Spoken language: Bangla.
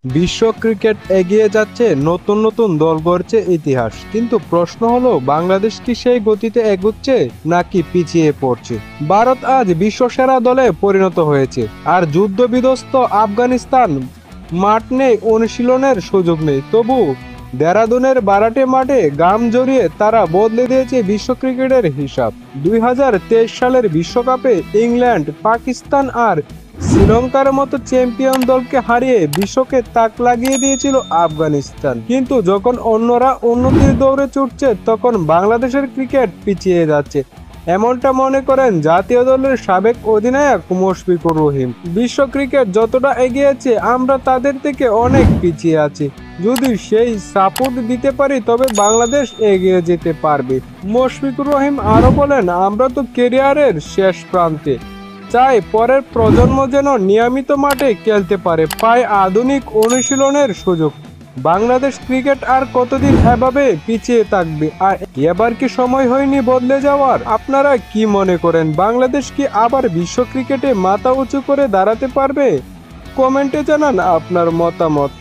বিশ্ব ক্রিকেট এগিয়ে যাচ্ছে, নতুন নতুন দল গড়ছে ইতিহাস। কিন্তু প্রশ্ন হলো, বাংলাদেশ কি সেই গতিতে এগুচ্ছে নাকি পিছিয়ে পড়ছে? ভারত আজ বিশ্বসেরা দলে পরিণত হয়েছে, আর যুদ্ধবিধ্বস্ত আফগানিস্তান মাঠ নেই, অনুশীলনের সুযোগ নেই। তবু দেরাদুনের বারাটে মাঠে গাম জড়িয়ে তারা বদলে দিয়েছে বিশ্ব ক্রিকেটের হিসাব। 2023 সালের বিশ্বকাপে ইংল্যান্ড, পাকিস্তান আর শ্রীলঙ্কার মতো চ্যাম্পিয়ন দলকে হারিয়ে বিশ্বকে তাক লাগিয়ে দিয়েছিল আফগানিস্তান। কিন্তু যখন অন্যরা উন্নতির দৌড়ে ছুটছে, তখন বাংলাদেশের ক্রিকেট পিছিয়ে যাচ্ছে, এমনটা মনে করেন জাতীয় দলের সাবেক অধিনায়ক মুশফিকুর রহিম। বিশ্ব ক্রিকেট যতটা এগিয়েছে, আমরা তাদের থেকে অনেক পিছিয়ে আছি। যদি সেই সাপোর্ট দিতে পারি, তবে বাংলাদেশ এগিয়ে যেতে পারবে। মুশফিকুর রহিম আরো বলেন, আমরা তো ক্যারিয়ারের শেষ প্রান্তে, চাই পরের প্রজন্ম যেন নিয়মিত মাঠে খেলতে পারে, পায় আধুনিক অনুশীলনের সুযোগ। বাংলাদেশ ক্রিকেট আর কতদিন এভাবে পিছিয়ে থাকবে? আর এবার কি সময় হয়নি বদলে যাওয়ার? আপনারা কি মনে করেন, বাংলাদেশ কি আবার বিশ্ব ক্রিকেটে মাথা উঁচু করে দাঁড়াতে পারবে? কমেন্টে জানান আপনার মতামত।